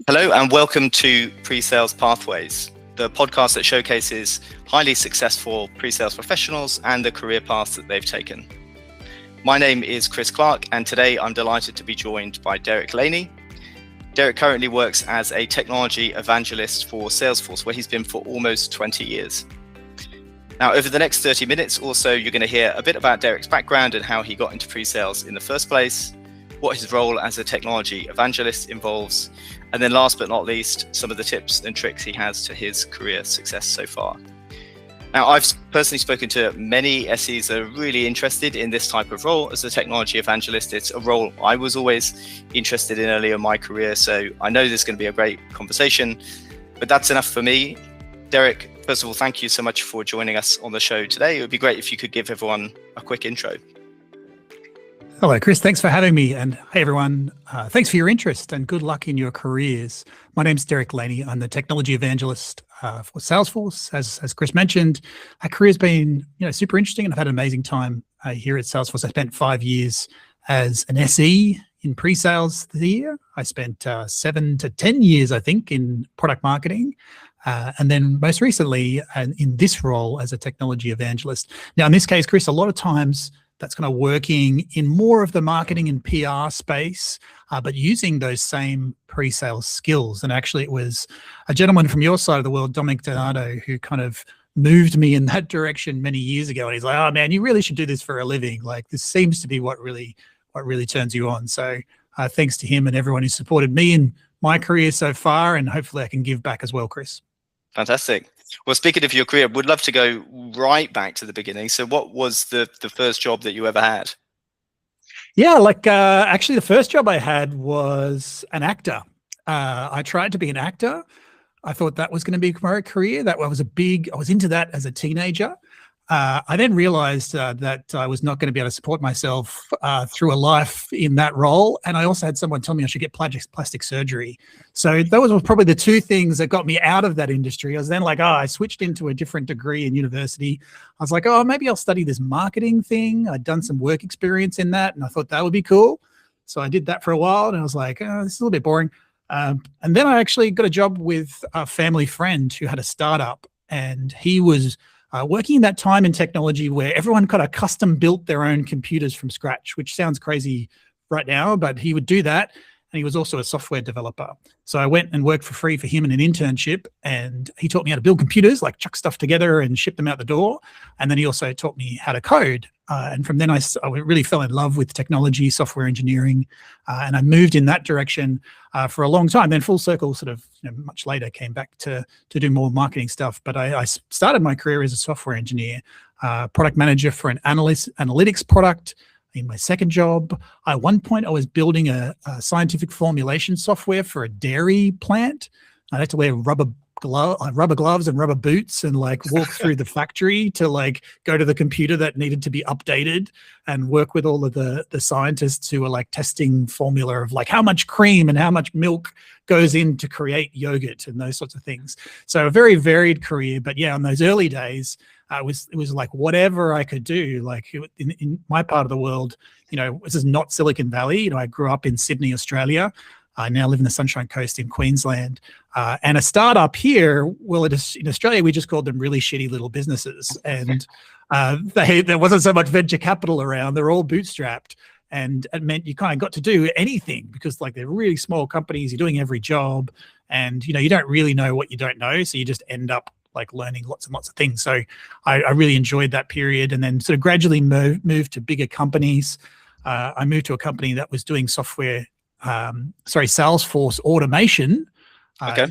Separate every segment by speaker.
Speaker 1: Hello and welcome to Pre-Sales Pathways, the podcast that showcases highly successful pre-sales professionals and the career paths that they've taken. My name is Chris Clark, and today I'm delighted to be joined by Derek Laney. Derek currently works as a Technology Evangelist for Salesforce, where he's been for almost 20 years. Now, over the next 30 minutes or so, you're going to hear a bit about Derek's background and how he got into pre-sales in the first place, what his role as a Technology Evangelist involves, and then last but not least, some of the tips and tricks he has to his career success so far. Now, I've personally spoken to many SEs that are really interested in this type of role as a Technology Evangelist. It's a role I was always interested in earlier in my career, so I know this is going to be a great conversation, but that's enough for me. Derek, first of all, thank you so much for joining us on the show today. It would be great if you could give everyone a quick intro.
Speaker 2: Hello, Chris. Thanks for having me. And hey, everyone. Thanks for your interest and good luck in your careers. My name's Derek Laney. I'm the Technology Evangelist for Salesforce. As Chris mentioned, our career's been super interesting, and I've had an amazing time here at Salesforce. I spent 5 years as an SE in pre-sales here. I spent 7 to 10 years, I think, in product marketing. And then most recently in this role as a Technology Evangelist. Now, in this case, Chris, a lot of times that's kind of working in more of the marketing and PR space, but using those same pre-sales skills. And actually, it was a gentleman from your side of the world, Dominic Donato, who kind of moved me in that direction many years ago. And he's like, "Oh man, you really should do this for a living. Like, this seems to be what really turns you on." So thanks to him and everyone who supported me in my career so far, and hopefully I can give back as well, Chris.
Speaker 1: Fantastic. Well, speaking of your career, would love to go right back to the beginning. So what was the first job that you ever had?
Speaker 2: Yeah, actually the first job I had was an actor. I tried to be an actor. I thought that was going to be my career. I was into that as a teenager. I then realized that I was not going to be able to support myself through a life in that role. And I also had someone tell me I should get plastic surgery. So those were probably the two things that got me out of that industry. I was then like, I switched into a different degree in university. I was like, maybe I'll study this marketing thing. I'd done some work experience in that, and I thought that would be cool. So I did that for a while, and I was like, this is a little bit boring. And then I actually got a job with a family friend who had a startup, and he was working in that time in technology where everyone kind of custom built their own computers from scratch, which sounds crazy right now, but he would do that. And he was also a software developer. So I went and worked for free for him in an internship, and he taught me how to build computers, like chuck stuff together and ship them out the door. And then he also taught me how to code. And from then I really fell in love with technology, software engineering, and I moved in that direction for a long time. Then full circle, sort of much later, came back to do more marketing stuff. But I started my career as a software engineer, product manager for an analytics product. In my second job, at one point I was building a scientific formulation software for a dairy plant. I had to wear rubber gloves and rubber boots and walk through the factory to go to the computer that needed to be updated and work with all of the scientists who were testing formula of how much cream and how much milk goes in to create yogurt and those sorts of things. So a very varied career. But yeah, in those early days, it was like whatever I could do. In my part of the world, this is not Silicon Valley. I grew up in Sydney, Australia. I now live in the Sunshine Coast in Queensland. And a startup here, well, in Australia, we just called them really shitty little businesses. And there wasn't so much venture capital around. They're all bootstrapped. And it meant you kind of got to do anything because they're really small companies. You're doing every job. And, you don't really know what you don't know. So you just end up learning lots and lots of things. So I really enjoyed that period, and then sort of gradually moved to bigger companies. I moved to a company that was doing Salesforce automation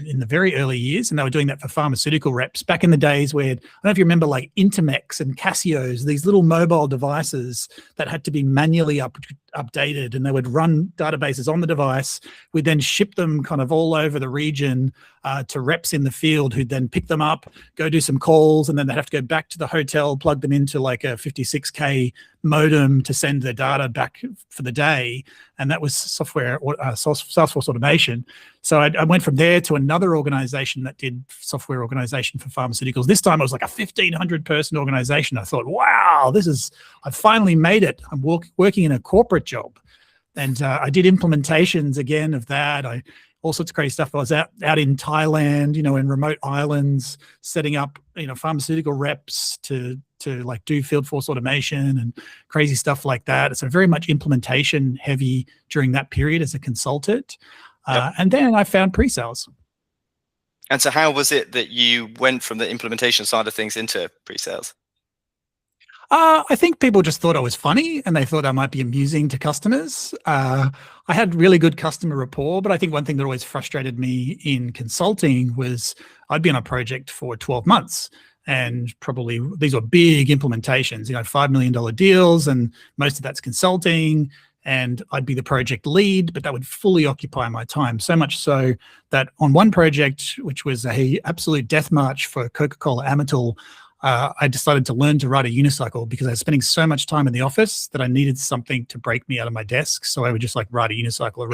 Speaker 2: in the very early years, and they were doing that for pharmaceutical reps back in the days where, I don't know if you remember, Intermex and Casios, these little mobile devices that had to be manually updated, and they would run databases on the device. We'd then ship them kind of all over the region to reps in the field who'd then pick them up, go do some calls, and then they'd have to go back to the hotel, plug them into a 56K modem to send their data back for the day. And that was Salesforce automation. So I went from there to another organization that did software organization for pharmaceuticals. This time it was like a 1,500 person organization. I thought, wow, I finally made it. I'm working in a corporate job. And I did implementations again of that. I all sorts of crazy stuff. I was out in Thailand, in remote islands, setting up, pharmaceutical reps to like do field force automation and crazy stuff like that. So very much implementation heavy during that period as a consultant. And then I found pre-sales.
Speaker 1: And so how was it that you went from the implementation side of things into pre-sales?
Speaker 2: I think people just thought I was funny and they thought I might be amusing to customers. I had really good customer rapport, but I think one thing that always frustrated me in consulting was I'd be on a project for 12 months and probably these were big implementations, $5 million deals, and most of that's consulting, and I'd be the project lead, but that would fully occupy my time. So much so that on one project, which was a absolute death march for Coca-Cola Amatil, I decided to learn to ride a unicycle because I was spending so much time in the office that I needed something to break me out of my desk. So I would just like ride a unicycle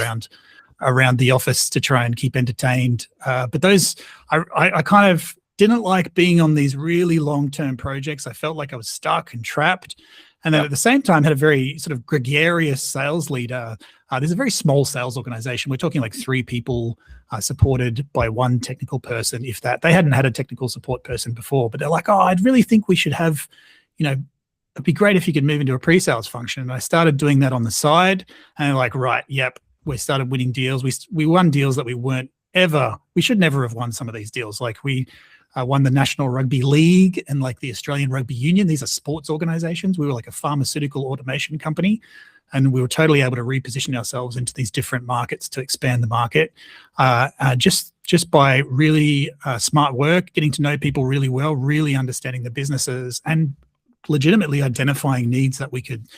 Speaker 2: around the office to try and keep entertained. But those, I kind of didn't like being on these really long-term projects. I felt like I was stuck and trapped. And then at the same time, had a very sort of gregarious sales leader. There's a very small sales organization. We're talking like 3 people supported by 1 technical person, if that. They hadn't had a technical support person before, but they're like, oh, I'd really think we should have, it'd be great if you could move into a pre-sales function. And I started doing that on the side, and they're like, right, yep. We started winning deals. We won deals that we should never have won some of these deals. Like we won the National Rugby League and like the Australian Rugby Union. These are sports organizations. We were like a pharmaceutical automation company, and we were totally able to reposition ourselves into these different markets to expand the market just by really smart work, getting to know people really well, really understanding the businesses, and legitimately identifying needs that we could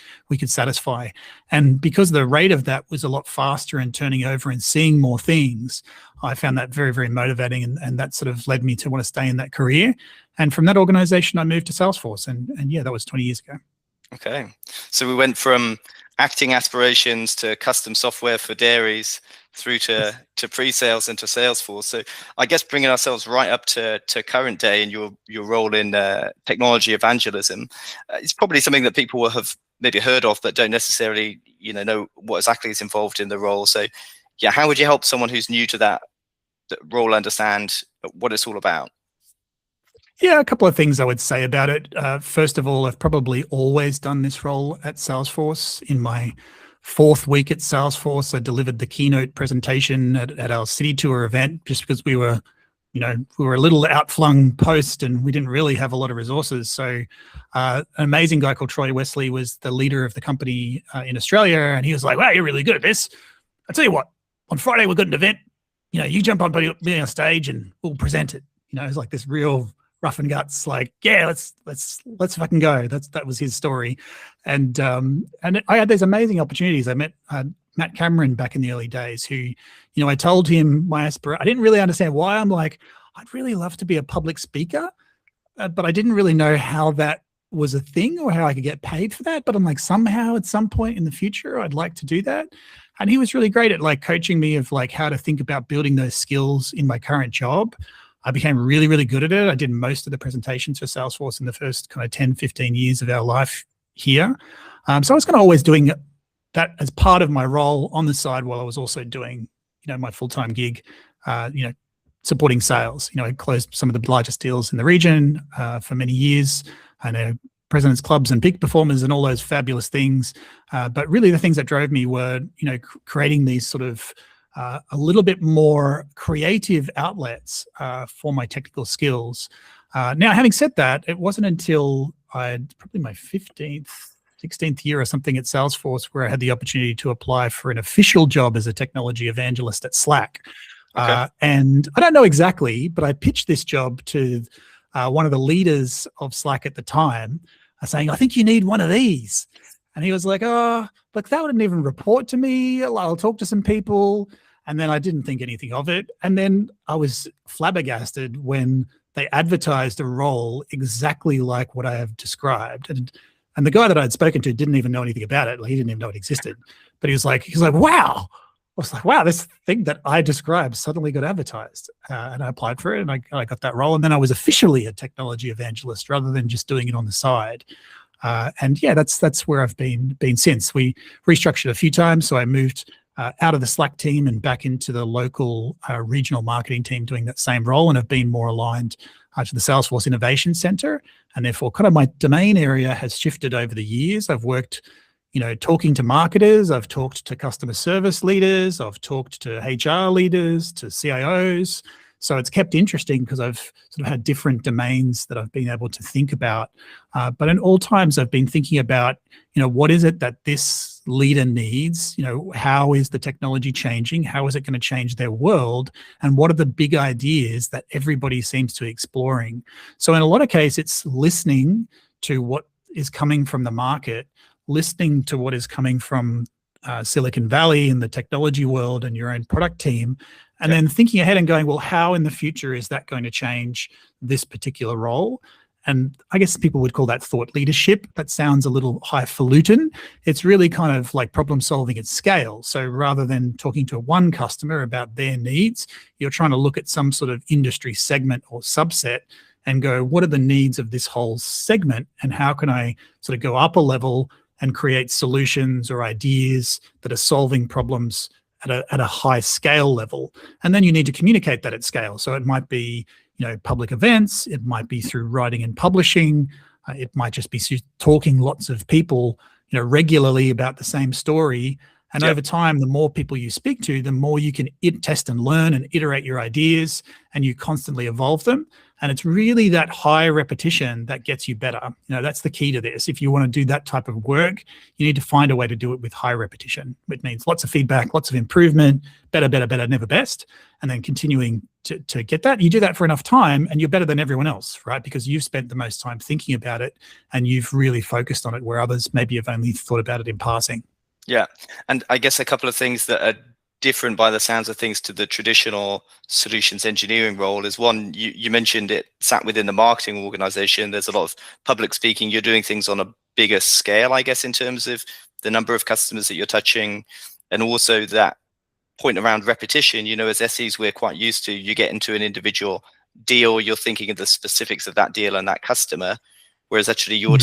Speaker 2: satisfy. And because the rate of that was a lot faster and turning over and seeing more things, I found that very, very motivating, and that sort of led me to want to stay in that career. And from that organization, I moved to Salesforce, and yeah, that was 20 years ago.
Speaker 1: Okay. So we went from acting aspirations to custom software for dairies through to pre-sales into Salesforce. So I guess bringing ourselves right up to current day and your role in technology evangelism, it's probably something that people will have maybe heard of but don't necessarily know what exactly is involved in the role. So yeah, how would you help someone who's new to that role understand what it's all about?
Speaker 2: Yeah, a couple of things I would say about it. First of all, I've probably always done this role at Salesforce. In my 4th week at Salesforce, I delivered the keynote presentation at our city tour event, just because we were a little outflung post and we didn't really have a lot of resources. So an amazing guy called Troy Wesley was the leader of the company in Australia, and he was like, wow, you're really good at this. I'll tell you what, on Friday we've got an event. You jump on me on stage and we'll present it. It's like this real rough and guts, like, yeah, let's fucking go. That was his story. And I had these amazing opportunities. I met Matt Cameron back in the early days, who, I told him my aspiration. I didn't really understand why. I'm like, I'd really love to be a public speaker, but I didn't really know how that was a thing or how I could get paid for that. But I'm like, somehow at some point in the future, I'd like to do that. And he was really great at like coaching me of like how to think about building those skills in my current job. I became really, really good at it. I did most of the presentations for Salesforce in the first kind of 10, 15 years of our life here. So I was kind of always doing that as part of my role on the side while I was also doing, my full-time gig, supporting sales. I closed some of the largest deals in the region for many years. I know presidents clubs and peak performers and all those fabulous things. But really the things that drove me were, creating these sort of a little bit more creative outlets for my technical skills. Now, having said that, it wasn't until probably my 15th, 16th year or something at Salesforce where I had the opportunity to apply for an official job as a technology evangelist at Slack. Okay. And I don't know exactly, but I pitched this job to one of the leaders of Slack at the time, saying, I think you need one of these. And he was like, oh, look, that wouldn't even report to me. I'll talk to some people. And then I didn't think anything of it. And then I was flabbergasted when they advertised a role exactly like what I have described. And the guy that I had spoken to didn't even know anything about it. Like, he didn't even know it existed. But he was like, wow. I was like, wow, this thing that I described suddenly got advertised. And I applied for it and I got that role. And then I was officially a technology evangelist rather than just doing it on the side. And yeah, that's where I've been since. We restructured a few times. So I moved out of the Slack team and back into the local regional marketing team doing that same role, and have been more aligned to the Salesforce Innovation Center. And therefore, kind of my domain area has shifted over the years. I've worked, talking to marketers, I've talked to customer service leaders, I've talked to HR leaders, to CIOs. So it's kept interesting because I've sort of had different domains that I've been able to think about. But in all times, I've been thinking about, what is it that this leader needs? How is the technology changing? How is it going to change their world? And what are the big ideas that everybody seems to be exploring? So in a lot of cases, it's listening to what is coming from the market, listening to what is coming from Silicon Valley and the technology world and your own product team, and then thinking ahead and going, well, how in the future is that going to change this particular role? And I guess people would call that thought leadership. That sounds a little highfalutin. It's really kind of like problem solving at scale. So rather than talking to one customer about their needs, you're trying to look at some sort of industry segment or subset and go, what are the needs of this whole segment? And how can I sort of go up a level and create solutions or ideas that are solving problems at a high scale level? And then you need to communicate that at scale. So it might be, public events, it might be through writing and publishing, it might just be talking lots of people, regularly about the same story. And over time, the more people you speak to, the more you can test and learn and iterate your ideas, and you constantly evolve them. And it's really that high repetition that gets you better. That's the key to this. If you want to do that type of work, you need to find a way to do it with high repetition. It means lots of feedback, lots of improvement, better, never best. And then continuing to get that. You do that for enough time and you're better than everyone else, right? Because you've spent the most time thinking about it and you've really focused on it, where others maybe have only thought about it in passing.
Speaker 1: Yeah. And I guess a couple of things that are different by the sounds of things to the traditional solutions engineering role is, one, you mentioned it sat within the marketing organization. There's a lot of public speaking. You're doing things on a bigger scale, I guess, in terms of the number of customers that you're touching. And also that point around repetition, as SEs, we're quite used to, you get into an individual deal, you're thinking of the specifics of that deal and that customer, whereas actually you're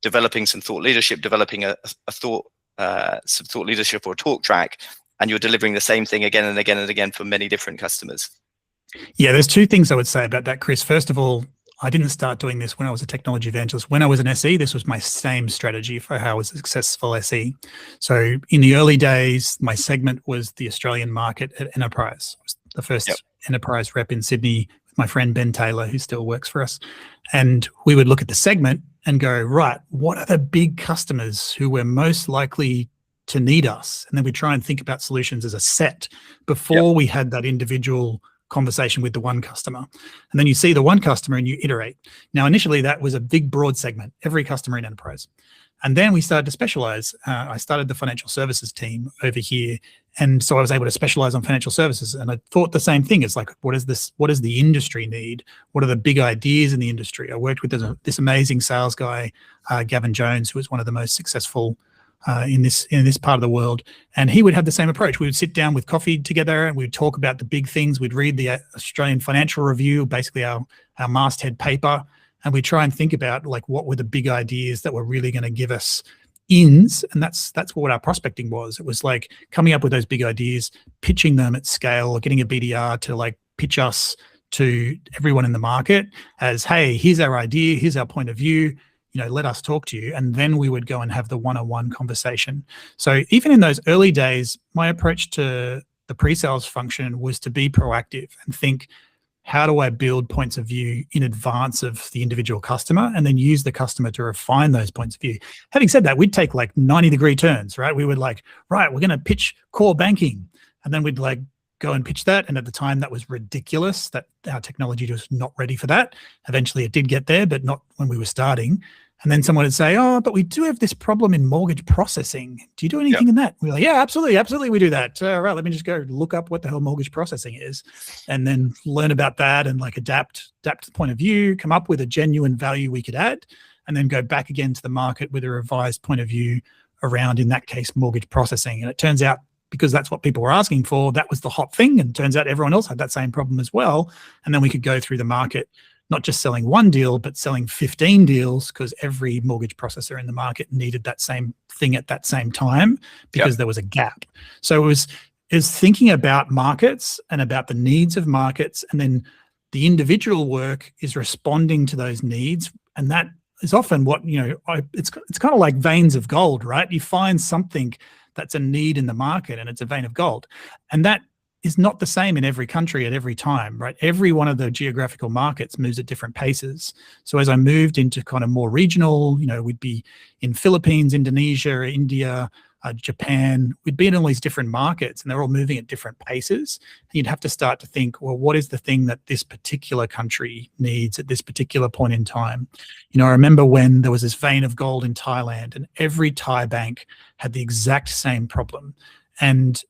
Speaker 1: developing some thought leadership, developing some thought leadership or a talk track, and you're delivering the same thing again and again and again for many different customers.
Speaker 2: Yeah, there's two things I would say about that, Chris. First of all, I didn't start doing this when I was a technology evangelist. When I was an SE, this was my same strategy for how I was a successful SE. So in the early days, my segment was the Australian market at enterprise. I was the first enterprise rep in Sydney with my friend Ben Taylor, who still works for us. And we would look at the segment and go, right, what are the big customers who were most likely to need us? And then we try and think about solutions as a set before we had that individual conversation with the one customer. And then you see the one customer and you iterate. Now, initially that was a big, broad segment, every customer in enterprise. And then we started to specialize. I started the financial services team over here. And so I was able to specialize on financial services. And I thought the same thing. It's like, what is the industry need? What are the big ideas in the industry? I worked with this amazing sales guy, Gavin Jones, who was one of the most successful in this part of the world. And he would have the same approach. We would sit down with coffee together and we'd talk about the big things. We'd read the Australian Financial Review, basically our masthead paper. And we try and think about like what were the big ideas that were really going to give us ins, and that's what our prospecting was. It was like coming up with those big ideas, pitching them at scale, or getting a BDR to like pitch us to everyone in the market as, hey, here's our idea, here's our point of view, let us talk to you. And then we would go and have the one-on-one conversation. So even in those early days, my approach to the pre-sales function was to be proactive and think, how do I build points of view in advance of the individual customer, and then use the customer to refine those points of view? Having said that, we'd take like 90-degree turns, right? We would like, right, we're going to pitch core banking. And then we'd like go and pitch that. And at the time that was ridiculous, that our technology was not ready for that. Eventually it did get there, but not when we were starting. And then someone would say, oh, but we do have this problem in mortgage processing. Do you do anything in that? We're like, yeah, absolutely we do that. Right, let me just go look up what the hell mortgage processing is, and then learn about that and like adapt the point of view, come up with a genuine value we could add, and then go back again to the market with a revised point of view around, in that case, mortgage processing. And it turns out, because that's what people were asking for, that was the hot thing. And it turns out everyone else had that same problem as well. And then we could go through the market, not just selling one deal, but selling 15 deals because every mortgage processor in the market needed that same thing at that same time because there was a gap. So it was thinking about markets and about the needs of markets, and then the individual work is responding to those needs. And that is often what, it's kind of like veins of gold, right? You find something that's a need in the market and it's a vein of gold. And that is not the same in every country at every time, right? Every one of the geographical markets moves at different paces. So as I moved into kind of more regional, we'd be in Philippines, Indonesia, India, Japan, we'd be in all these different markets and they're all moving at different paces. And you'd have to start to think, well, what is the thing that this particular country needs at this particular point in time? I remember when there was this vein of gold in Thailand and every Thai bank had the exact same problem. And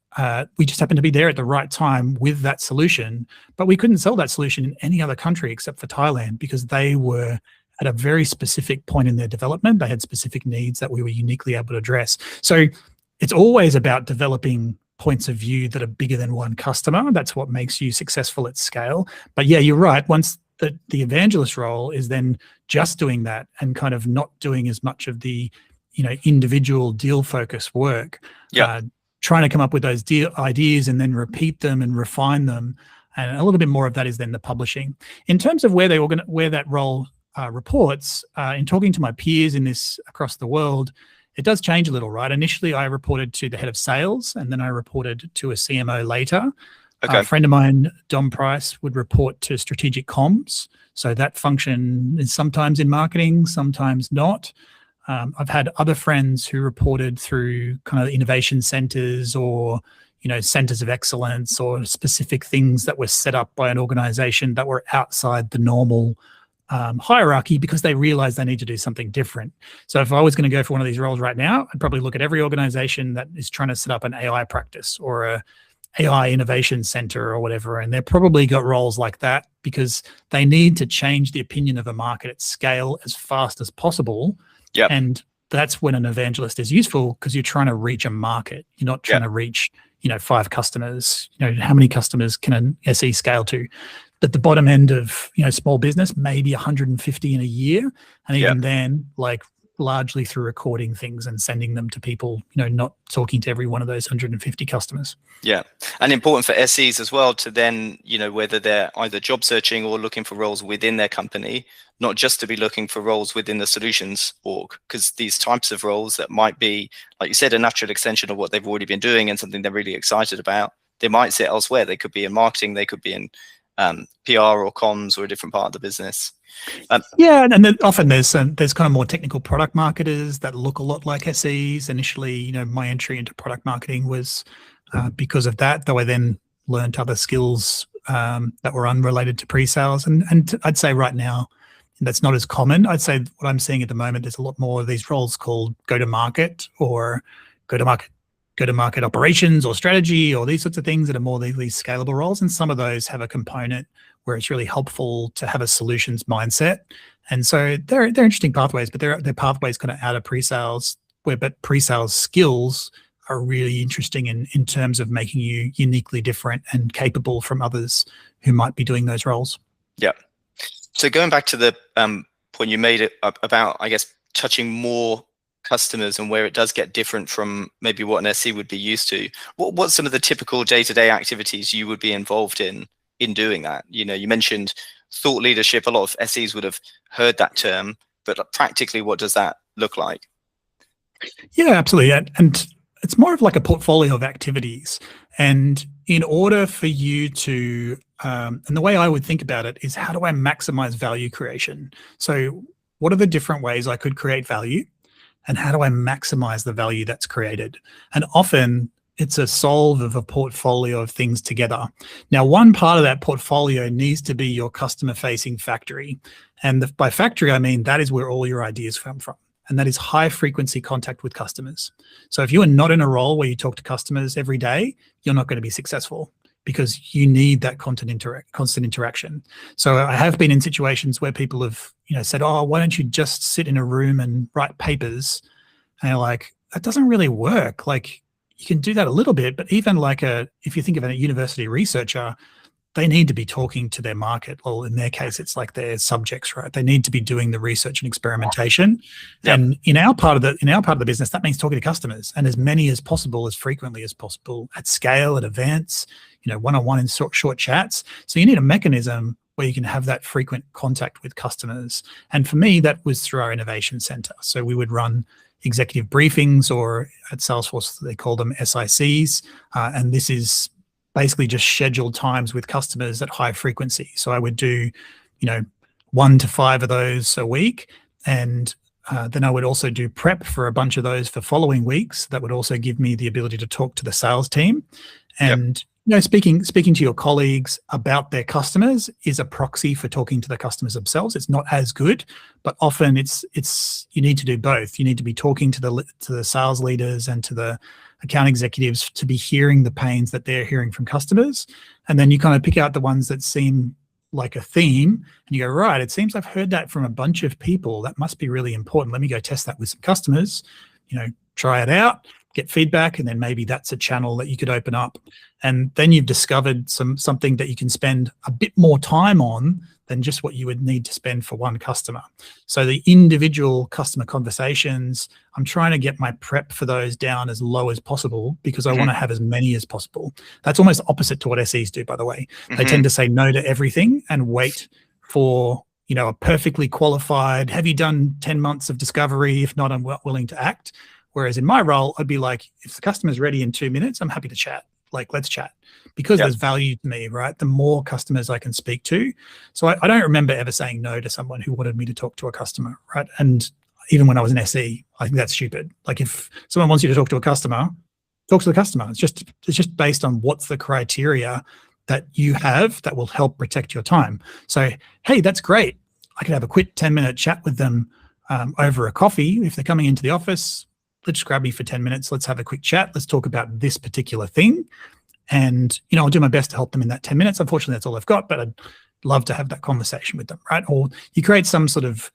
Speaker 2: we just happened to be there at the right time with that solution, but we couldn't sell that solution in any other country except for Thailand because they were at a very specific point in their development. They had specific needs that we were uniquely able to address. So it's always about developing points of view that are bigger than one customer. That's what makes you successful at scale. But yeah, you're right. Once the evangelist role is then just doing that and kind of not doing as much of the individual deal focused work. Trying to come up with those ideas and then repeat them and refine them. And a little bit more of that is then the publishing. In terms of where that role reports, in talking to my peers in this across the world, it does change a little, right? Initially, I reported to the head of sales, and then I reported to a CMO later.
Speaker 1: Okay.
Speaker 2: A friend of mine, Dom Price, would report to strategic comms. So that function is sometimes in marketing, sometimes not. I've had other friends who reported through kind of innovation centers or, centers of excellence or specific things that were set up by an organization that were outside the normal hierarchy because they realized they need to do something different. So if I was going to go for one of these roles right now, I'd probably look at every organization that is trying to set up an AI practice or a AI innovation center or whatever. And they've probably got roles like that because they need to change the opinion of a market at scale as fast as possible.
Speaker 1: Yep.
Speaker 2: And that's when an evangelist is useful because you're trying to reach a market. You're not trying to reach, 5 customers. How many customers can an SE scale to? At the bottom end of, small business, maybe 150 in a year. And even then, largely through recording things and sending them to people, not talking to every one of those 150 customers.
Speaker 1: Yeah. And important for SEs as well to then, whether they're either job searching or looking for roles within their company, not just to be looking for roles within the solutions org, because these types of roles that might be, like you said, a natural extension of what they've already been doing and something they're really excited about, they might sit elsewhere. They could be in marketing, they could be in PR or comms or a different part of the business.
Speaker 2: And then often there's kind of more technical product marketers that look a lot like SEs. Initially, my entry into product marketing was because of that, though I then learned other skills that were unrelated to pre-sales. And I'd say right now, that's not as common. I'd say what I'm seeing at the moment, there's a lot more of these roles called go-to-market or go-to-market operations or strategy or these sorts of things that are more these scalable roles. And some of those have a component where it's really helpful to have a solutions mindset. And so they're interesting pathways, but they're pathways kind of out of pre-sales, but pre-sales skills are really interesting in terms of making you uniquely different and capable from others who might be doing those roles.
Speaker 1: Yeah. So going back to the point you made about, I guess, touching more customers and where it does get different from maybe what an SE would be used to, what's some of the typical day-to-day activities you would be involved in doing that? You mentioned thought leadership. A lot of SEs would have heard that term, but practically, what does that look like?
Speaker 2: Yeah, absolutely. And it's more of like a portfolio of activities. And in order for you to, and the way I would think about it is, how do I maximize value creation? So what are the different ways I could create value? And how do I maximize the value that's created? And often it's a solve of a portfolio of things together. Now, one part of that portfolio needs to be your customer-facing factory. And by factory, I mean that is where all your ideas come from. And that is high-frequency contact with customers. So if you are not in a role where you talk to customers every day, you're not going to be successful because you need that constant interaction. So I have been in situations where people have said, oh, why don't you just sit in a room and write papers? And you're like, that doesn't really work. Like, you can do that a little bit, but even if you think of a university researcher, they need to be talking to their market. Well, in their case, it's like their subjects, right? They need to be doing the research and experimentation.
Speaker 1: Yep.
Speaker 2: And in our part of the business, that means talking to customers, and as many as possible, as frequently as possible, at scale, at events, one-on-one in short chats. So you need a mechanism where you can have that frequent contact with customers. And for me, that was through our innovation center. So we would run executive briefings, or at Salesforce, they call them SICs. And this is basically just scheduled times with customers at high frequency. So I would do, 1 to 5 of those a week. And then I would also do prep for a bunch of those for following weeks. That would also give me the ability to talk to the sales team. And speaking to your colleagues about their customers is a proxy for talking to the customers themselves. It's not as good, but often it's you need to do both. You need to be talking to the sales leaders and to the account executives to be hearing the pains that they're hearing from customers, and then you kind of pick out the ones that seem like a theme, and you go, right, it seems I've heard that from a bunch of people. That must be really important. Let me go test that with some customers. Try it out, get feedback, and then maybe that's a channel that you could open up. And then you've discovered something that you can spend a bit more time on than just what you would need to spend for one customer. So the individual customer conversations, I'm trying to get my prep for those down as low as possible, because I want to have as many as possible. That's almost opposite to what SEs do, by the way. They tend to say no to everything and wait for a perfectly qualified, have you done 10 months of discovery? If not, I'm willing to act. Whereas in my role, I'd be like, if the customer's ready in 2 minutes, I'm happy to chat. Like, let's chat, because there's value to me, right? The more customers I can speak to. So I don't remember ever saying no to someone who wanted me to talk to a customer, right? And even when I was an SE, I think that's stupid. Like, if someone wants you to talk to a customer, talk to the customer. It's just based on what's the criteria that you have that will help protect your time. So, hey, that's great. I could have a quick 10-minute chat with them over a coffee. If they're coming into the office, let's grab me for 10 minutes. Let's have a quick chat. Let's talk about this particular thing. And, I'll do my best to help them in that 10 minutes. Unfortunately, that's all I've got, but I'd love to have that conversation with them, right? Or you create some sort of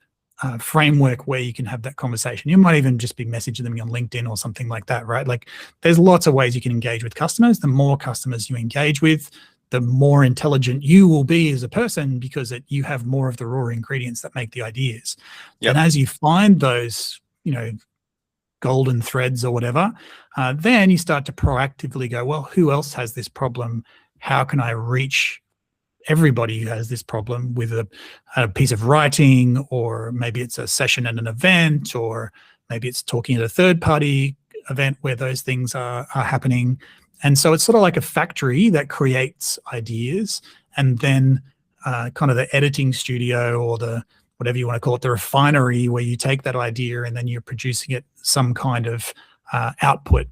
Speaker 2: framework where you can have that conversation. You might even just be messaging them on LinkedIn or something like that, right? Like, there's lots of ways you can engage with customers. The more customers you engage with, the more intelligent you will be as a person, because you have more of the raw ingredients that make the ideas. And as you find those, golden threads or whatever, then you start to proactively go, well, who else has this problem? How can I reach everybody who has this problem with a piece of writing, or maybe it's a session at an event, or maybe it's talking at a third-party event where those things are happening. And so it's sort of like a factory that creates ideas, and then kind of the editing studio, or the whatever you want to call it, the refinery, where you take that idea and then you're producing it some kind of output.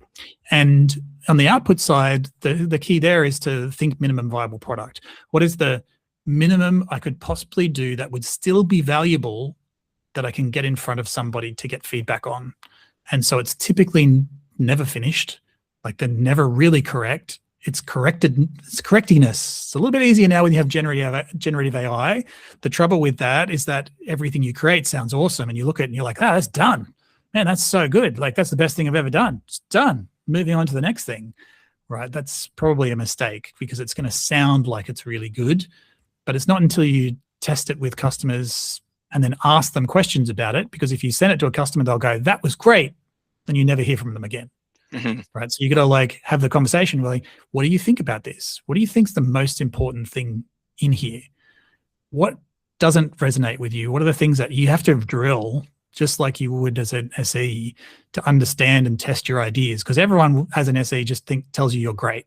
Speaker 2: And on the output side, the key there is to think minimum viable product. What is the minimum I could possibly do that would still be valuable, that I can get in front of somebody to get feedback on? And so it's typically never finished. Like, they're never really correct. It's correctiness. It's a little bit easier now when you have generative AI. The trouble with that is that everything you create sounds awesome, and you look at it and you're like, that's done. Man, that's so good. Like, that's the best thing I've ever done. It's done. Moving on to the next thing, right? That's probably a mistake, because it's going to sound like it's really good, but it's not until you test it with customers and then ask them questions about it. Because if you send it to a customer, they'll go, that was great. Then you never hear from them again. Right. So you got to have the conversation, like, what do you think about this? What do you think's the most important thing in here? What doesn't resonate with you? What are the things that you have to drill, just like you would as an SE, to understand and test your ideas? Because everyone as an SE just tells you you're great.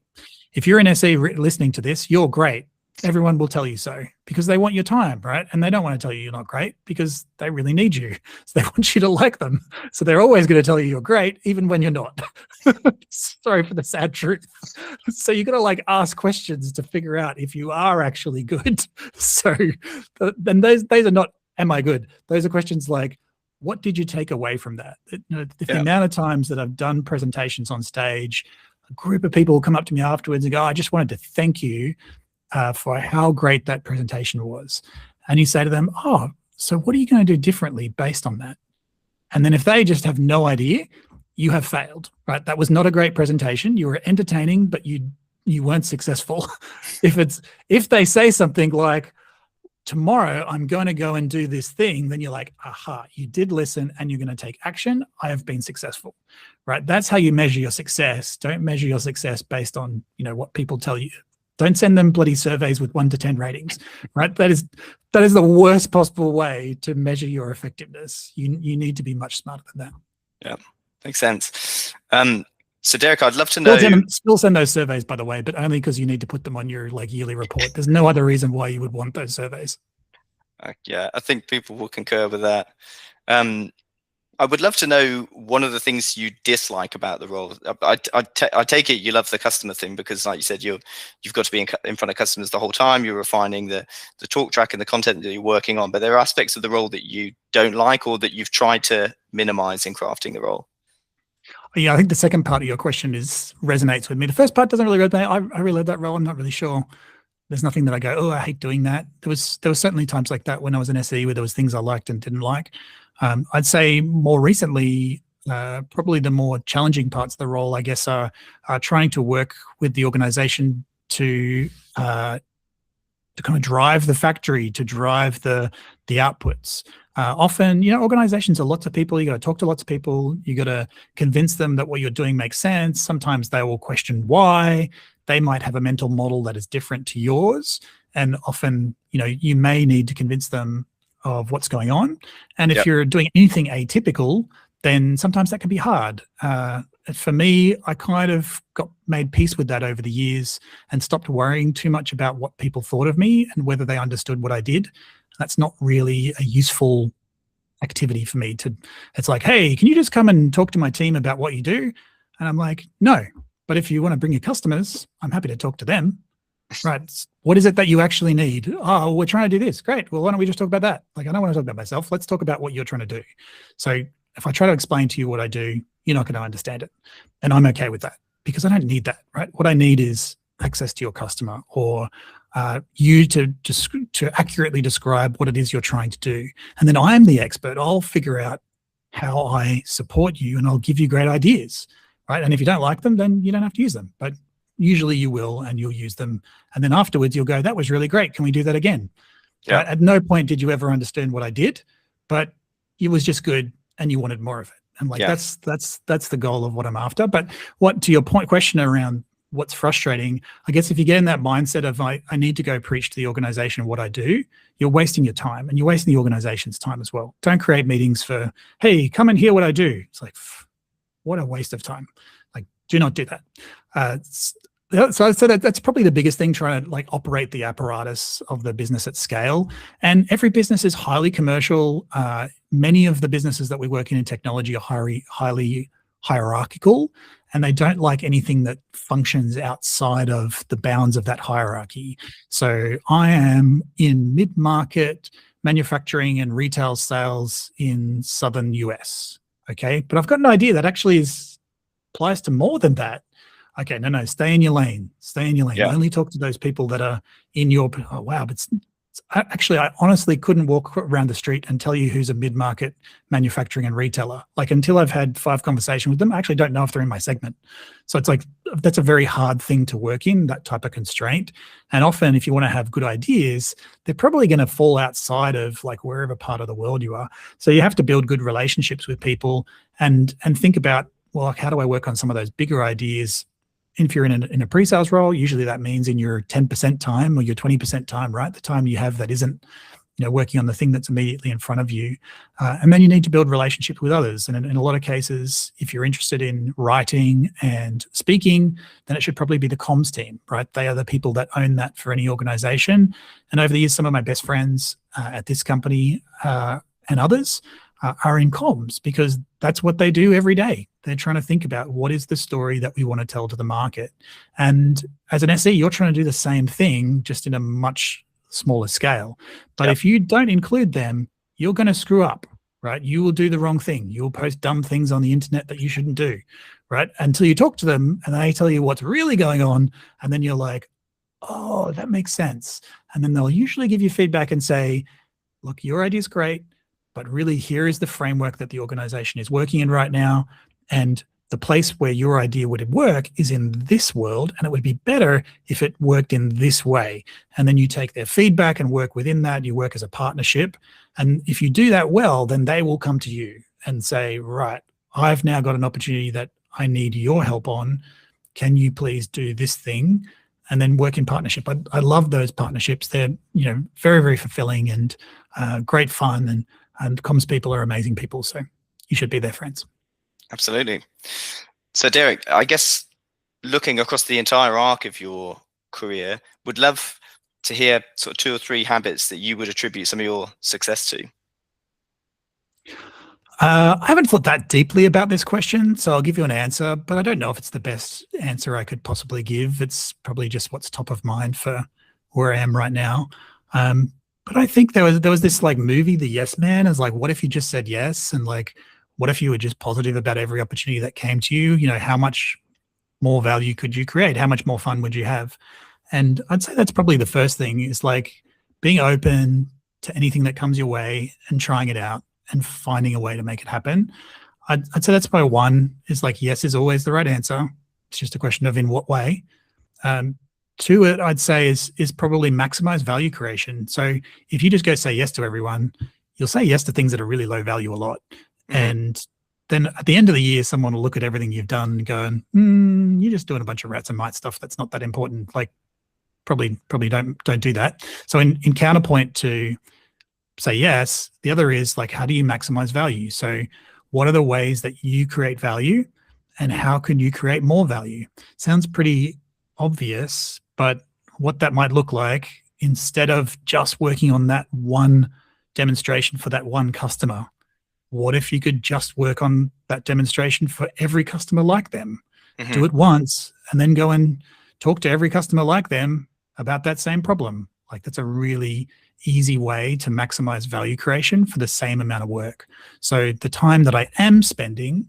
Speaker 2: If you're an SE listening to this, you're great. Everyone will tell you so, because they want your time, right? And they don't want to tell you you're not great, because they really need you. So they want you to like them. So they're always going to tell you you're great, even when you're not. Sorry for the sad truth. So you got to ask questions to figure out if you are actually good. So then those are not, am I good? Those are questions like, what did you take away from that? The amount of times that I've done presentations on stage, a group of people will come up to me afterwards and go, I just wanted to thank you for how great that presentation was. And you say to them, oh, so what are you going to do differently based on that? And then if they just have no idea, you have failed, right? That was not a great presentation. You were entertaining, but you you weren't successful. If they say something like, tomorrow I'm going to go and do this thing, then you're like, aha, you did listen and you're going to take action. I have been successful, right? That's how you measure your success. Don't measure your success based on, what people tell you. Don't send them bloody surveys with 1 to 10 ratings, right? That is the worst possible way to measure your effectiveness. You need to be much smarter than that.
Speaker 1: Yeah, makes sense. So Derek, I'd love to know.
Speaker 2: Still send those surveys, by the way, but only because you need to put them on your yearly report. There's no other reason why you would want those surveys.
Speaker 1: Yeah, I think people will concur with that. I would love to know one of the things you dislike about the role. I take it you love the customer thing because, like you said, you've got to be in front of customers the whole time. You're refining the talk track and the content that you're working on. But there are aspects of the role that you don't like or that you've tried to minimize in crafting the role.
Speaker 2: Yeah, I think the second part of your question resonates with me. The first part doesn't really resonate. I really love that role. I'm not really sure. There's nothing that I go, oh, I hate doing that. There was certainly times like that when I was an SE where there was things I liked and didn't like. I'd say more recently, probably the more challenging parts of the role, I guess, are trying to work with the organization to kind of drive the factory, to drive the outputs. Often, organizations are lots of people. You got to talk to lots of people. You got to convince them that what you're doing makes sense. Sometimes they will question why. They might have a mental model that is different to yours. And often, you may need to convince them of what's going on. And if you're doing anything atypical, then sometimes that can be hard. For me, I kind of got made peace with that over the years and stopped worrying too much about what people thought of me and whether they understood what I did. That's not really a useful activity for me. It's like, hey, can you just come and talk to my team about what you do? And I'm like, no, but if you want to bring your customers, I'm happy to talk to them. Right. What is it that you actually need? Oh, we're trying to do this. Great. Well, why don't we just talk about that? I don't want to talk about myself. Let's talk about what you're trying to do. So if I try to explain to you what I do, you're not going to understand it. And I'm okay with that because I don't need that, right? What I need is access to your customer or you to accurately describe what it is you're trying to do. And then I'm the expert. I'll figure out how I support you and I'll give you great ideas, right? And if you don't like them, then you don't have to use them. But usually you will, and you'll use them. And then afterwards you'll go, that was really great. Can we do that again?
Speaker 1: Yeah.
Speaker 2: At no point did you ever understand what I did, but it was just good and you wanted more of it. And that's the goal of what I'm after. But to your question around what's frustrating, I guess if you get in that mindset of I need to go preach to the organization what I do, you're wasting your time and you're wasting the organization's time as well. Don't create meetings for, hey, come and hear what I do. It's like, what a waste of time. Do not do that. So I'd say that's probably the biggest thing, trying to operate the apparatus of the business at scale. And every business is highly commercial. Many of the businesses that we work in technology are highly hierarchical, and they don't like anything that functions outside of the bounds of that hierarchy. So I am in mid-market manufacturing and retail sales in Southern US. Okay, but I've got an idea that actually applies to more than that. Okay, no, stay in your lane. Stay in your lane.
Speaker 1: Yeah.
Speaker 2: Only talk to those people that are in your, oh, wow. But actually, I honestly couldn't walk around the street and tell you who's a mid-market manufacturing and retailer. Until I've had 5 conversations with them, I actually don't know if they're in my segment. So it's that's a very hard thing to work in, that type of constraint. And often if you want to have good ideas, they're probably going to fall outside of wherever part of the world you are. So you have to build good relationships with people and think about, well, how do I work on some of those bigger ideas? If you're in a pre-sales role, usually that means in your 10% time or your 20% time, right? The time you have that isn't, working on the thing that's immediately in front of you. And then you need to build relationships with others. And in a lot of cases, if you're interested in writing and speaking, then it should probably be the comms team, right? They are the people that own that for any organization. And over the years, some of my best friends at this company and others are in comms because that's what they do every day. They're trying to think about what is the story that we want to tell to the market. And as an SE, you're trying to do the same thing, just in a much smaller scale. But if you don't include them, you're going to screw up, right? You will do the wrong thing. You'll post dumb things on the internet that you shouldn't do, right? Until you talk to them and they tell you what's really going on. And then you're like, oh, that makes sense. And then they'll usually give you feedback and say, look, your idea is great, but really here is the framework that the organization is working in right now. And the place where your idea would work is in this world, and it would be better if it worked in this way. And then you take their feedback and work within that. You work as a partnership. And if you do that well, then they will come to you and say, right, I've now got an opportunity that I need your help on. Can you please do this thing? And then work in partnership. I love those partnerships. They're, very, very fulfilling and great fun. And comms people are amazing people. So you should be their friends.
Speaker 1: Absolutely. So Derek, I guess looking across the entire arc of your career, would love to hear sort of 2 or 3 habits that you would attribute some of your success to.
Speaker 2: I haven't thought that deeply about this question, so I'll give you an answer, but I don't know if it's the best answer I could possibly give. It's probably just what's top of mind for where I am right now. But I think there was this like movie, The Yes Man, is like, what if you just said yes? And like, what if you were just positive about every opportunity that came to you? How much more value could you create? How much more fun would you have? And I'd say that's probably the first thing, is like being open to anything that comes your way and trying it out and finding a way to make it happen. I'd say that's probably one, is like, yes is always the right answer. It's just a question of in what way. Two, I'd say is probably maximize value creation. So if you just go say yes to everyone, you'll say yes to things that are really low value a lot. And then at the end of the year, someone will look at everything you've done and go, you're just doing a bunch of rats and mice stuff that's not that important. Like, probably don't do that. So in counterpoint to say yes, the other is like, how do you maximize value? So what are the ways that you create value, and how can you create more value? Sounds pretty obvious, but what that might look like, instead of just working on that one demonstration for that one customer, what if you could just work on that demonstration for every customer like them? Do it once and then go and talk to every customer like them about that same problem. Like, that's a really easy way to maximize value creation for the same amount of work. So the time that I am spending,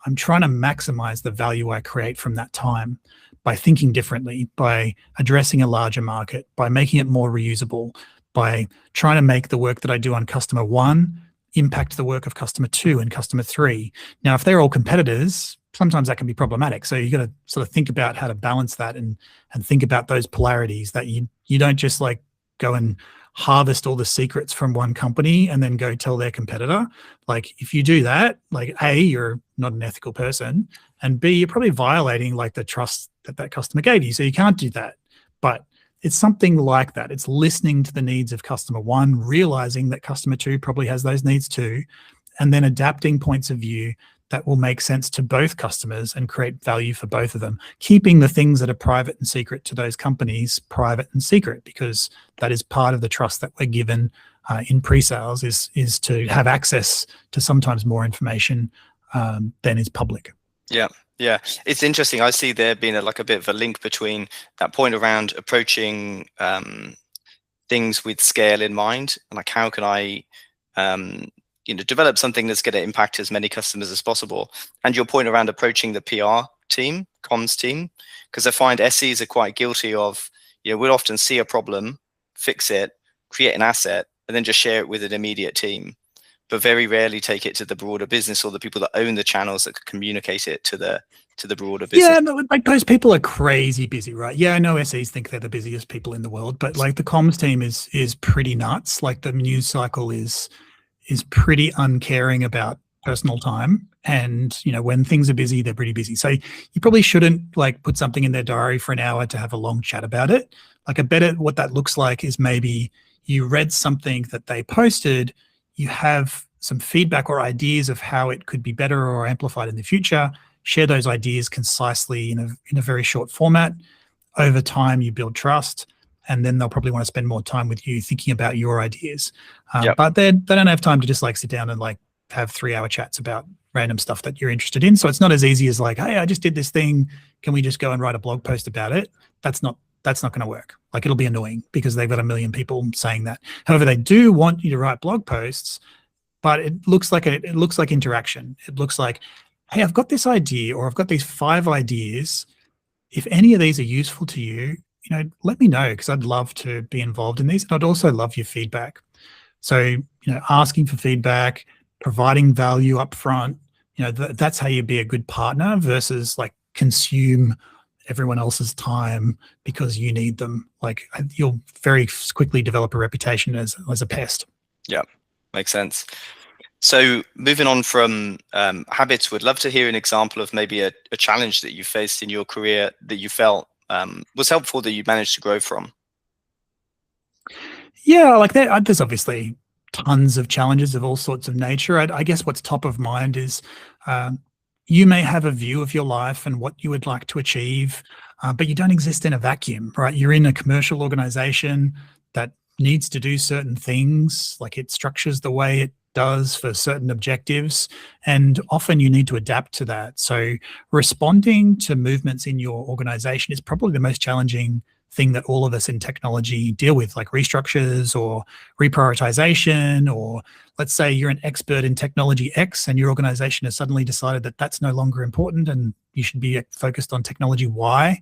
Speaker 2: I'm trying to maximize the value I create from that time by thinking differently, by addressing a larger market, by making it more reusable, by trying to make the work that I do on customer 1 impact the work of customer 2 and customer 3. Now, if they're all competitors, sometimes that can be problematic. So you got to sort of think about how to balance that and think about those polarities, that you don't just like go and harvest all the secrets from one company and then go tell their competitor. Like, if you do that, like, A, you're not an ethical person, and B, you're probably violating like the trust that customer gave you. So you can't do that. But it's something like that. It's listening to the needs of customer 1, realizing that customer 2 probably has those needs too, and then adapting points of view that will make sense to both customers and create value for both of them, keeping the things that are private and secret to those companies private and secret, because that is part of the trust that we're given in pre-sales, is to have access to sometimes more information than is public.
Speaker 1: Yeah, it's interesting. I see there being a bit of a link between that point around approaching things with scale in mind, and like, how can I develop something that's going to impact as many customers as possible, and your point around approaching the PR team, comms team, because I find SEs are quite guilty of, we'll often see a problem, fix it, create an asset, and then just share it with an immediate team, but very rarely take it to the broader business or the people that own the channels that could communicate it to the broader business.
Speaker 2: Yeah, no, like, those people are crazy busy, right? Yeah, I know SEs think they're the busiest people in the world, but like, the comms team is pretty nuts. Like, the news cycle is pretty uncaring about personal time, and when things are busy, they're pretty busy. So you probably shouldn't like put something in their diary for an hour to have a long chat about it. Like, I bet what that looks like is maybe you read something that they posted, you have some feedback or ideas of how it could be better or amplified in the future, share those ideas concisely in a very short format. Over time, you build trust, and then they'll probably want to spend more time with you thinking about your ideas. But they don't have time to just like sit down and like have 3-hour chats about random stuff that you're interested in. So it's not as easy as like, hey, I just did this thing, can we just go and write a blog post about it? That's not going to work. Like, it'll be annoying because they've got a million people saying that. However, they do want you to write blog posts, but it looks like interaction. It looks like, hey, I've got this idea, or I've got these 5 ideas. If any of these are useful to you, let me know, because I'd love to be involved in these. And I'd also love your feedback. So, asking for feedback, providing value up front, that's how you be a good partner versus like consume everyone else's time because you need them. Like you'll very quickly develop a reputation as a pest.
Speaker 1: Yeah, makes sense. So moving on from habits, would love to hear an example of maybe a challenge that you faced in your career that you felt was helpful, that you managed to grow from.
Speaker 2: Yeah, like there's obviously tons of challenges of all sorts of nature. I guess what's top of mind is you may have a view of your life and what you would like to achieve, but you don't exist in a vacuum, right? You're in a commercial organization that needs to do certain things, like it structures the way it does for certain objectives, and often you need to adapt to that. So responding to movements in your organization is probably the most challenging thing that all of us in technology deal with, like restructures or reprioritization, or let's say you're an expert in technology X and your organization has suddenly decided that that's no longer important and you should be focused on technology Y.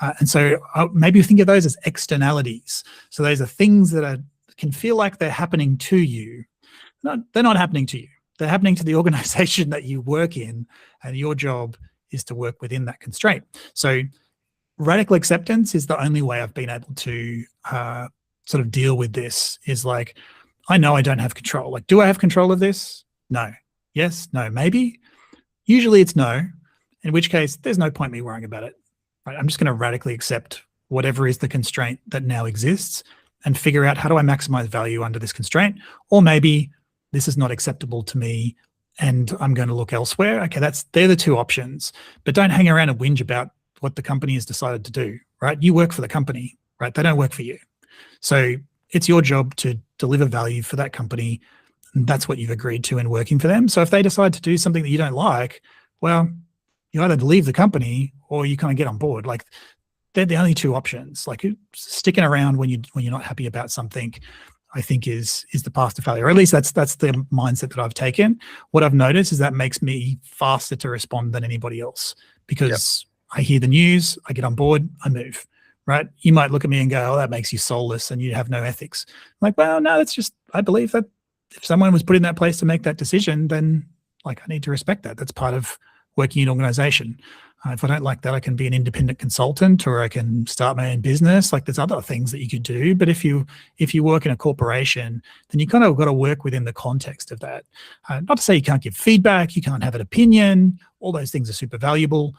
Speaker 2: And so maybe think of those as externalities. So those are things that can feel like they're happening to you. No, they're not happening to you. They're happening to the organization that you work in, and your job is to work within that constraint. So radical acceptance is the only way I've been able to sort of deal with this. Is like, I know I don't have control. Like, do I have control of this? No. Yes, no, maybe. Usually it's no, in which case there's no point me worrying about it. Right? I'm just going to radically accept whatever is the constraint that now exists and figure out, how do I maximize value under this constraint? Or maybe this is not acceptable to me and I'm going to look elsewhere. Okay, they're the two options. But don't hang around and whinge about what the company has decided to do, right? You work for the company, right? They don't work for you. So it's your job to deliver value for that company. And that's what you've agreed to in working for them. So if they decide to do something that you don't like, well, you either leave the company or you kind of get on board. Like, they're the only two options. Like, sticking around when you're not happy about something, I think is the path to failure. Or at least that's the mindset that I've taken. What I've noticed is that makes me faster to respond than anybody else, because I hear the news, I get on board, I move, right? You might look at me and go, oh, that makes you soulless and you have no ethics. I'm like, well, no, that's just, I believe that if someone was put in that place to make that decision, then like, I need to respect that. That's part of working in an organization. If I don't like that, I can be an independent consultant, or I can start my own business. Like, there's other things that you could do. But if you work in a corporation, then you kind of got to work within the context of that. Not to say you can't give feedback, you can't have an opinion. All those things are super valuable.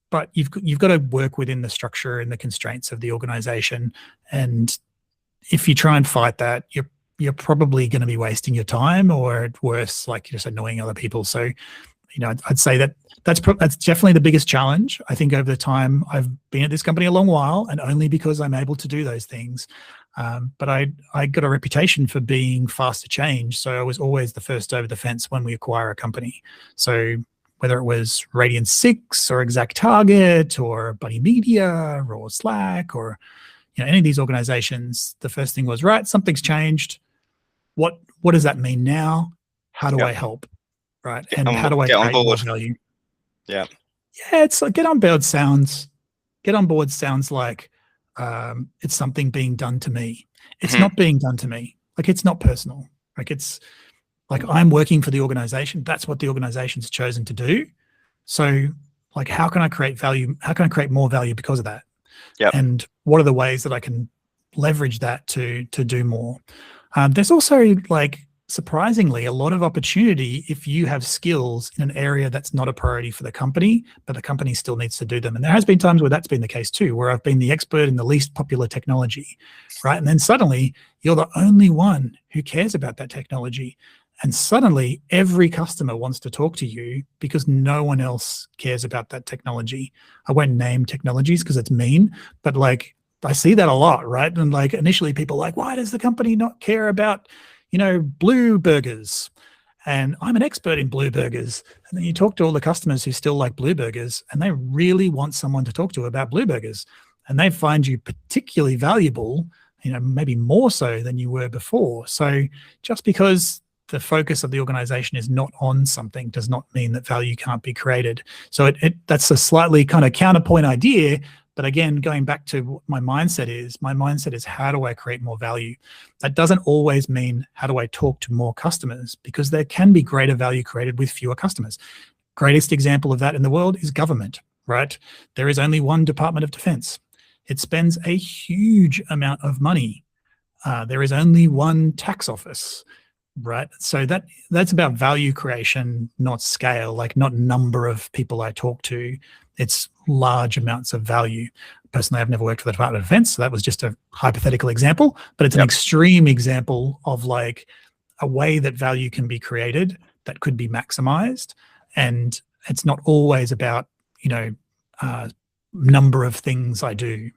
Speaker 2: But you've got to work within the structure and the constraints of the organization. And if you try and fight that, you're probably going to be wasting your time, or at worse, like, you're just annoying other people. So, I'd say that's definitely the biggest challenge. I think over the time I've been at this company a long while, and only because I'm able to do those things. But I got a reputation for being fast to change. So I was always the first over the fence when we acquire a company. So whether it was Radian 6 or Exact Target or Buddy Media or Slack or any of these organizations, the first thing was, right, something's changed. What does that mean now? How do I help? Right. And how do I create more value?
Speaker 1: Yeah.
Speaker 2: Yeah, it's like, get on board sounds like it's something being done to me. It's not being done to me. Like, it's not personal. Like, it's like, I'm working for the organization. That's what the organization's chosen to do. So, like, how can I create value? How can I create more value because of that?
Speaker 1: Yeah.
Speaker 2: And what are the ways that I can leverage that to do more? There's also, like, surprisingly, a lot of opportunity if you have skills in an area that's not a priority for the company, but the company still needs to do them. And there has been times where that's been the case too, where I've been the expert in the least popular technology, right? And then suddenly you're the only one who cares about that technology. And suddenly every customer wants to talk to you because no one else cares about that technology. I won't name technologies because it's mean, but like, I see that a lot, right? And like, initially people are like, why does the company not care about blue burgers? And I'm an expert in blue burgers. And then you talk to all the customers who still like blue burgers, and they really want someone to talk to about blue burgers. And they find you particularly valuable, maybe more so than you were before. So just because the focus of the organization is not on something does not mean that value can't be created. So that's a slightly kind of counterpoint idea, But again, going back to what my mindset is how do I create more value? That doesn't always mean how do I talk to more customers, because there can be greater value created with fewer customers. Greatest example of that in the world is government, right? There is only one Department of Defense. It spends a huge amount of money. There is only one tax office, right? So that's about value creation, not scale, like not number of people I talk to. It's large amounts of value. Personally, I've never worked for the Department of Defense, so that was just a hypothetical example, but it's an extreme example of like a way that value can be created that could be maximized. And it's not always about, number of things I do.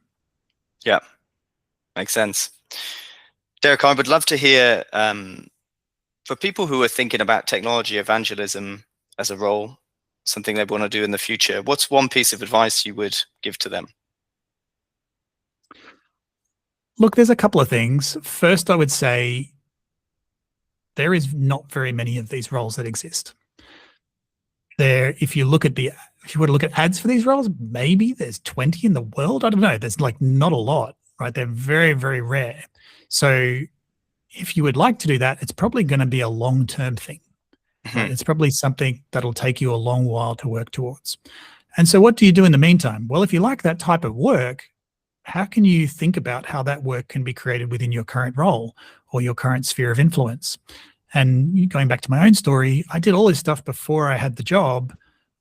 Speaker 1: Yeah, makes sense. Derek, I would love to hear, for people who are thinking about technology evangelism as a role, something they want to do in the future, what's one piece of advice you would give to them?
Speaker 2: Look, there's a couple of things. First, I would say there is not very many of these roles that exist. If you were to look at ads for these roles, maybe there's 20 in the world. I don't know. There's like not a lot, right? They're very, very rare. So if you would like to do that, it's probably going to be a long-term thing. Right? It's probably something that'll take you a long while to work towards. And so what do you do in the meantime? Well, if you like that type of work, how can you think about how that work can be created within your current role or your current sphere of influence? And going back to my own story, I did all this stuff before I had the job,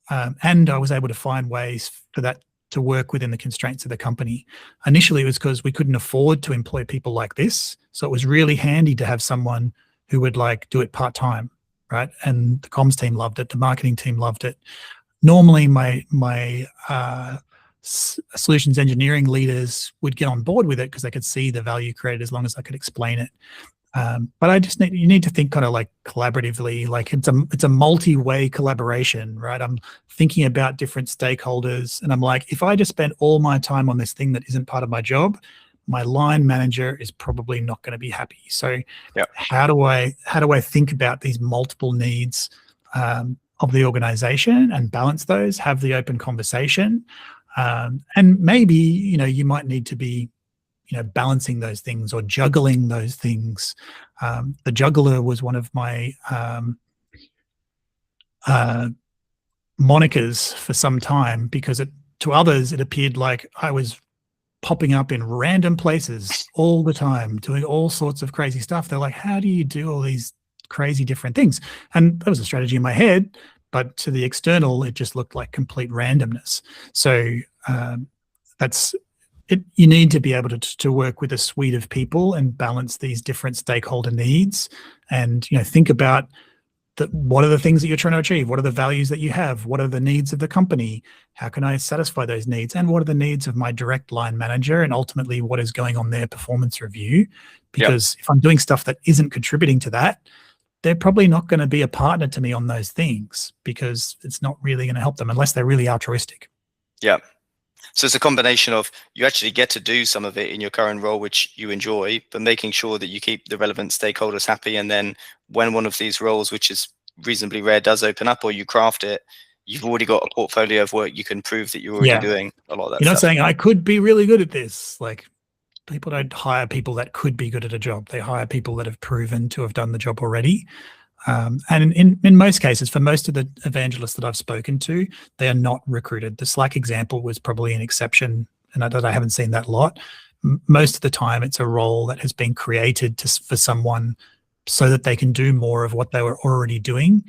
Speaker 2: and I was able to find ways for that to work within the constraints of the company. Initially, it was because we couldn't afford to employ people like this. So it was really handy to have someone who would like do it part-time, right? And the comms team loved it. The marketing team loved it. Normally, my solutions engineering leaders would get on board with it because they could see the value created as long as I could explain it. But you need to think kind of like collaboratively, like it's a multi-way collaboration, right? I'm thinking about different stakeholders, and I'm like, if I just spend all my time on this thing that isn't part of my job, my line manager is probably not going to be happy. So how do I think about these multiple needs of the organization and balance those, have the open conversation, and maybe, you might need to be balancing those things or juggling those things. The juggler was one of my monikers for some time, because to others, it appeared like I was popping up in random places all the time, doing all sorts of crazy stuff. They're like, how do you do all these crazy different things? And that was a strategy in my head, but to the external, it just looked like complete randomness. So that's it. You need to be able to work with a suite of people and balance these different stakeholder needs, and think about what are the things that you're trying to achieve? What are the values that you have? What are the needs of the company? How can I satisfy those needs? And what are the needs of my direct line manager? And ultimately, what is going on their performance review? Because if I'm doing stuff that isn't contributing to that, they're probably not going to be a partner to me on those things, because it's not really going to help them unless they're really altruistic.
Speaker 1: Yeah. So it's a combination of, you actually get to do some of it in your current role, which you enjoy, but making sure that you keep the relevant stakeholders happy. And then when one of these roles, which is reasonably rare, does open up, or you craft it, you've already got a portfolio of work you can prove that you're already doing a lot of that.
Speaker 2: You're not saying I could be really good at this. Like, people don't hire people that could be good at a job. They hire people that have proven to have done the job already. And in most cases, for most of the evangelists that I've spoken to, they are not recruited. The Slack example was probably an exception, and I haven't seen that a lot. Most of the time, it's a role that has been created for someone so that they can do more of what they were already doing,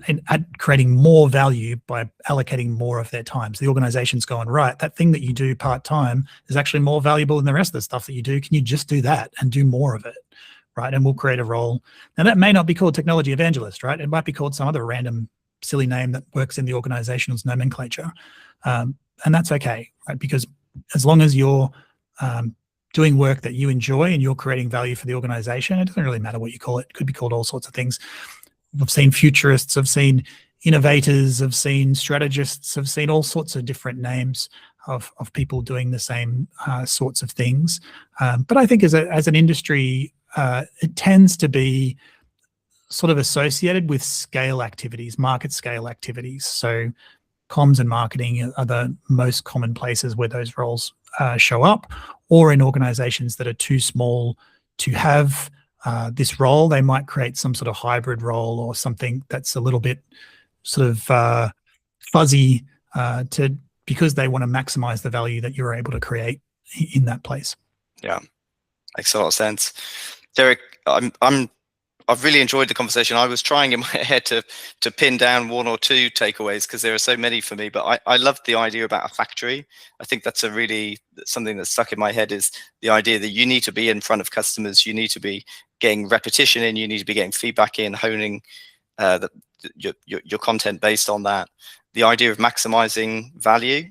Speaker 2: and creating more value by allocating more of their time. So the organization's going, right, that thing that you do part-time is actually more valuable than the rest of the stuff that you do. Can you just do that and do more of it? Right, and we'll create a role. Now, that may not be called Technology Evangelist, right? It might be called some other random silly name that works in the organization's nomenclature. And that's okay, right? Because as long as you're doing work that you enjoy and you're creating value for the organization, it doesn't really matter what you call it. It could be called all sorts of things. I've seen futurists, I've seen innovators, I've seen strategists, I've seen all sorts of different names of people doing the same sorts of things. But I think as an industry, it tends to be sort of associated with scale activities, market scale activities. So comms and marketing are the most common places where those roles show up, or in organizations that are too small to have this role, they might create some sort of hybrid role or something that's a little bit sort of fuzzy because they want to maximize the value that you're able to create in that place.
Speaker 1: Yeah, makes a lot of sense. Derek, I've really enjoyed the conversation. I was trying in my head to pin down one or two takeaways because there are so many for me, but I loved the idea about a factory. I think that's something that's stuck in my head, is the idea that you need to be in front of customers, you need to be getting repetition in, you need to be getting feedback in, honing your content based on that. The idea of maximizing value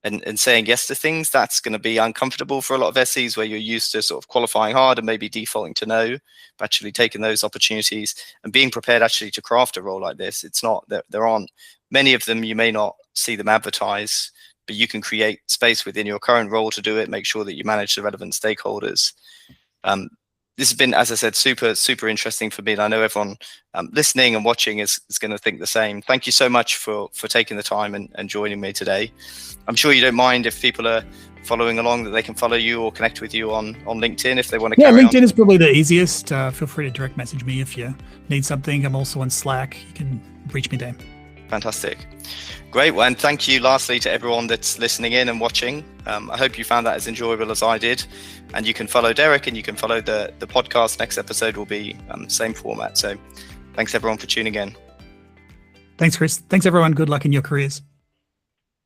Speaker 1: and saying yes to things, that's going to be uncomfortable for a lot of SEs, where you're used to sort of qualifying hard and maybe defaulting to no, but actually taking those opportunities and being prepared actually to craft a role like this. It's not that there aren't many of them. You may not see them advertised, but you can create space within your current role to do it, make sure that you manage the relevant stakeholders. This has been, as I said, super, super interesting for me. And I know everyone listening and watching is going to think the same. Thank you so much for taking the time and joining me today. I'm sure you don't mind if people are following along, that they can follow you or connect with you on LinkedIn if they want to carry
Speaker 2: LinkedIn
Speaker 1: on.
Speaker 2: is probably the easiest. Feel free to direct message me if you need something. I'm also on Slack. You can reach me there.
Speaker 1: Fantastic. Great. Well, and thank you lastly to everyone that's listening in and watching. I hope you found that as enjoyable as I did. And you can follow Derek and you can follow the podcast. Next episode will be same format. So thanks everyone for tuning in.
Speaker 2: Thanks, Chris. Thanks everyone. Good luck in your careers.